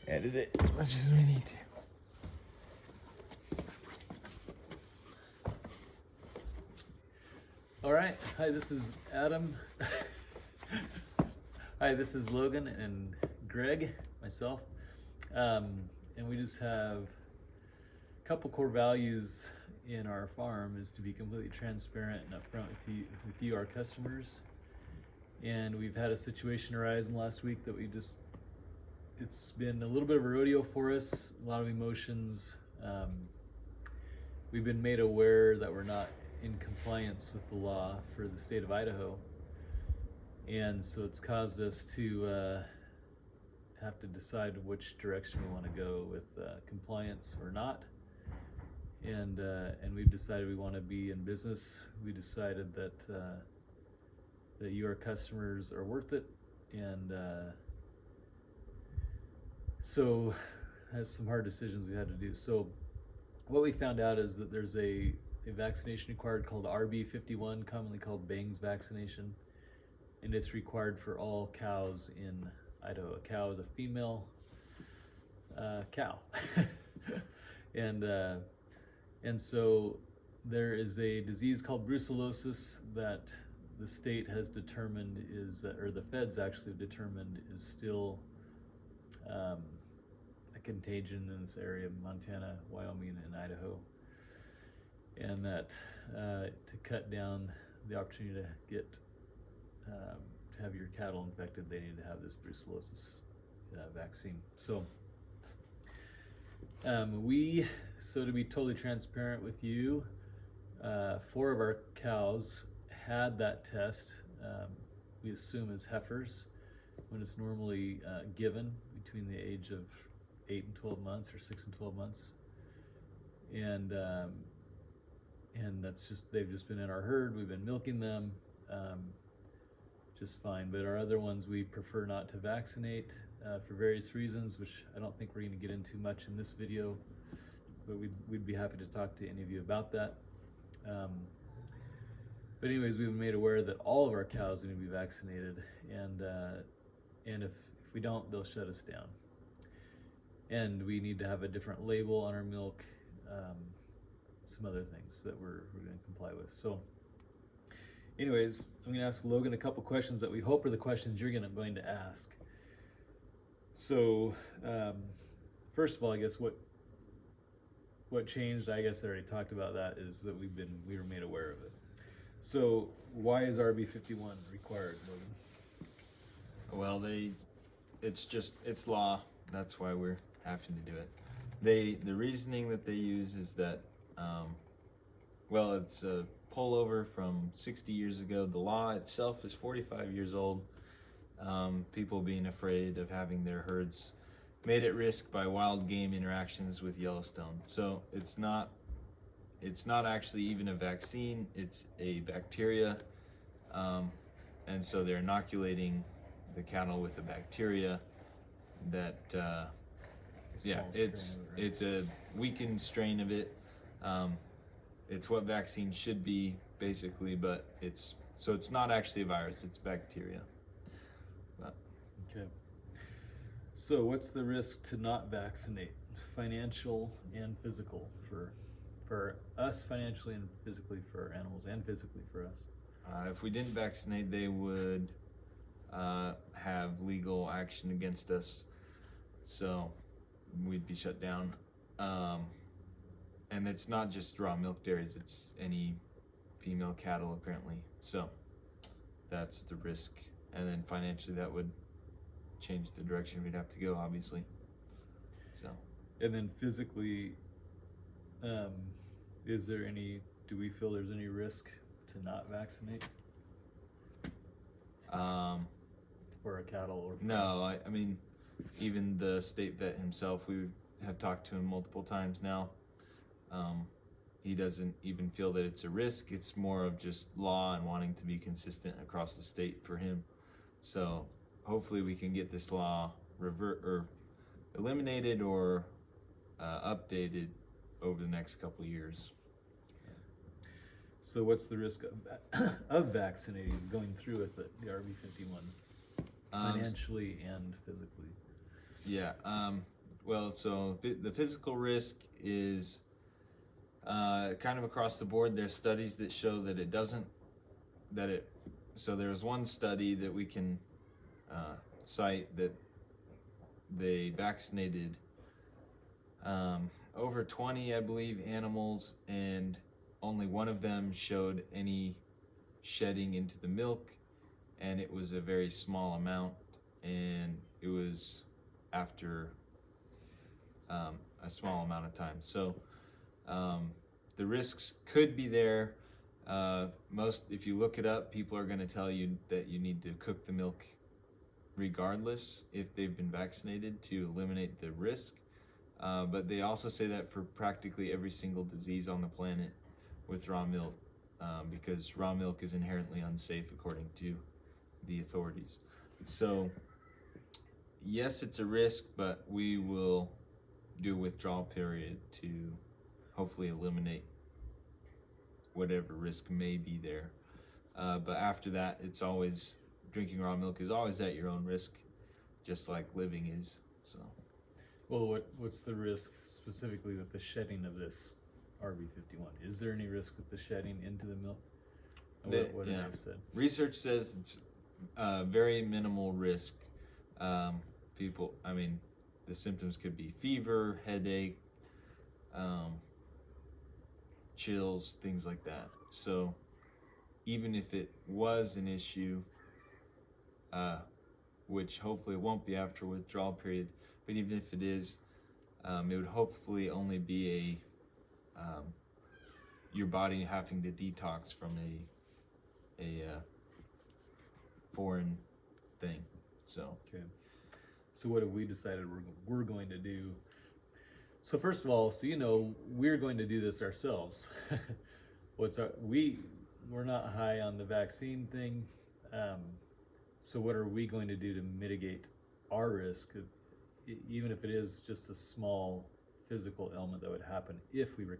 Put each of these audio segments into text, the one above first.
edit it as much as we need to. All right. Hi, this is Adam. Hi, this is Logan and Greg, myself. And we just have a couple core values in our farm is to be completely transparent and upfront with you, our customers. And we've had a situation arise in the last week that it's been a little bit of a rodeo for us, a lot of emotions. We've been made aware that we're not in compliance with the law for the state of Idaho. And so it's caused us to have to decide which direction we want to go with compliance or not. And we've decided we want to be in business. We decided that you, our customers, are worth it. And so has some hard decisions we had to do. So what we found out is that there's a vaccination required called RB51, commonly called Bangs vaccination, and it's required for all cows in Idaho. A cow is a female cow, and so there is a disease called brucellosis that the state has determined or the feds actually have determined is still a contagion in this area of Montana, Wyoming, and Idaho. And that to cut down the opportunity to get to have your cattle infected, they need to have this brucellosis vaccine. So to be totally transparent with you, 4 of our cows had that test. We assume as heifers, when it's normally given between the age of 8 and 12 months, or 6 and 12 months, and they've just been in our herd. We've been milking them just fine. But our other ones, we prefer not to vaccinate for various reasons, which I don't think we're going to get into much in this video, but we'd be happy to talk to any of you about that. But anyways, we've been made aware that all of our cows need to be vaccinated, and if we don't, they'll shut us down. And we need to have a different label on our milk, some other things that we're going to comply with. So anyways, I'm going to ask Logan a couple questions that we hope are the questions you're going to ask. So first of all, I guess what changed, I guess I already talked about that, is that we were made aware of it. So why is RB51 required, Logan? Well, it's law. That's why we're having to do it. The reasoning that they use is that, it's a pullover from 60 years ago. The law itself is 45 years old. People being afraid of having their herds made at risk by wild game interactions with Yellowstone. So it's not actually even a vaccine. It's a bacteria, and so they're inoculating the cattle with a bacteria that it's a weakened strain of it. It's what vaccine should be, basically, but it's not actually a virus, it's bacteria. Okay. So what's the risk to not vaccinate? Financial and physical for us, financially and physically for our animals, and physically for us. If we didn't vaccinate, they would have legal action against us, so we'd be shut down. And it's not just raw milk dairies, it's any female cattle apparently. So that's the risk. And then financially, that would change the direction we'd have to go, obviously. So. And then physically, do we feel there's any risk to not vaccinate? For a cattle or no, I mean, even the state vet himself, we have talked to him multiple times now. He doesn't even feel that it's a risk. It's more of just law and wanting to be consistent across the state for him. So hopefully we can get this law eliminated or updated over the next couple of years. So what's the risk of vaccinating, going through with the RB51, financially and physically? Yeah, Well, so the physical risk is kind of across the board. There's studies that show that it doesn't, that it, so there's one study that we can cite that they vaccinated over 20, I believe, animals, and only one of them showed any shedding into the milk, and it was a very small amount, and it was after a small amount of time. So the risks could be there. If you look it up, people are going to tell you that you need to cook the milk regardless if they've been vaccinated to eliminate the risk. But they also say that for practically every single disease on the planet with raw milk, because raw milk is inherently unsafe according to the authorities. So yes, it's a risk, but we will do a withdrawal period to hopefully eliminate whatever risk may be there. But after that, it's always, drinking raw milk is always at your own risk, just like living is. So, Well, what's the risk specifically with the shedding of this RB51? Is there any risk with the shedding into the milk? What have they said? Research says it's very minimal risk. The symptoms could be fever, headache, chills, things like that. So even if it was an issue, which hopefully it won't be after withdrawal period, but even if it is, it would hopefully only be your body having to detox from a foreign thing. So okay. So what have we decided we're going to do? So first of all, we're going to do this ourselves. We're not high on the vaccine thing. So what are we going to do to mitigate our risk, even if it is just a small physical ailment that would happen if we were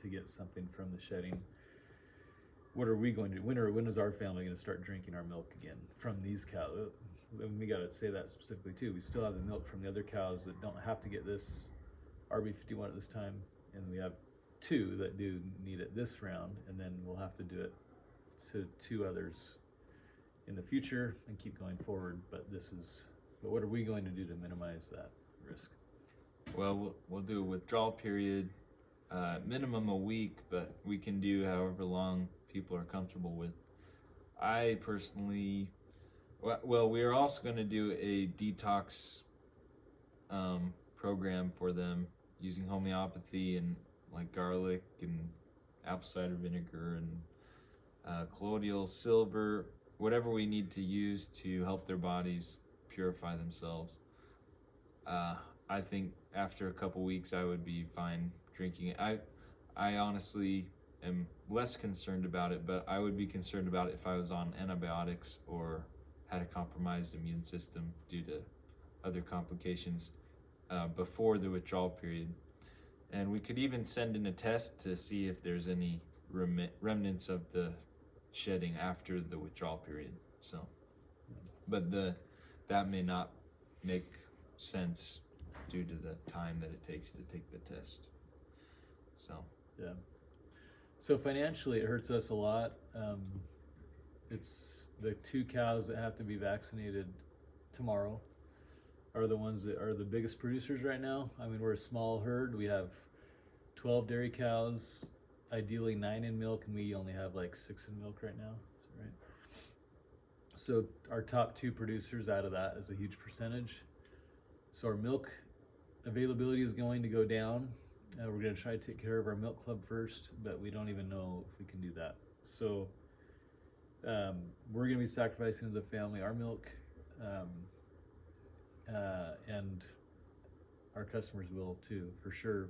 to get something from the shedding? What are we going to do? When is our family going to start drinking our milk again from these cows? And we got to say that specifically too. We still have the milk from the other cows that don't have to get this RB51 at this time, and we have 2 that do need it this round, and then we'll have to do it to 2 others in the future and keep going forward. But what are we going to do to minimize that risk? Well, we'll do a withdrawal period, minimum a week, but we can do however long people are comfortable with. I personally, we are also going to do a detox program for them using homeopathy and like garlic and apple cider vinegar and colloidal silver, whatever we need to use to help their bodies purify themselves. I think after a couple weeks I would be fine drinking it. I honestly am less concerned about it, but I would be concerned about it if I was on antibiotics or had a compromised immune system due to other complications before the withdrawal period. And we could even send in a test to see if there's any remnants of the shedding after the withdrawal period. So, but that may not make sense due to the time that it takes to take the test. So yeah. So financially, it hurts us a lot. It's the 2 cows that have to be vaccinated tomorrow are the ones that are the biggest producers right now. I mean, we're a small herd. We have 12 dairy cows, ideally 9 in milk, and we only have like 6 in milk right now. Is that right? So our top 2 producers out of that is a huge percentage. So our milk availability is going to go down. We're going to try to take care of our milk club first, but we don't even know if we can do that. So we're going to be sacrificing as a family our milk, and our customers will too, for sure.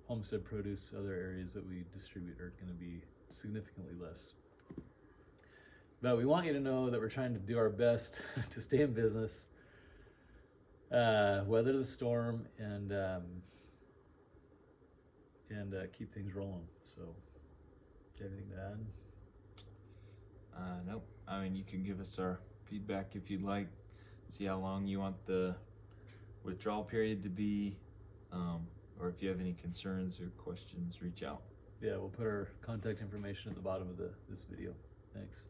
Homestead produce, other areas that we distribute are going to be significantly less. But we want you to know that we're trying to do our best to stay in business, weather the storm, and keep things rolling. So, do you have anything to add? Nope. I mean, you can give us our feedback if you'd like. See how long you want the withdrawal period to be, or if you have any concerns or questions, reach out. Yeah, we'll put our contact information at the bottom of this video. Thanks.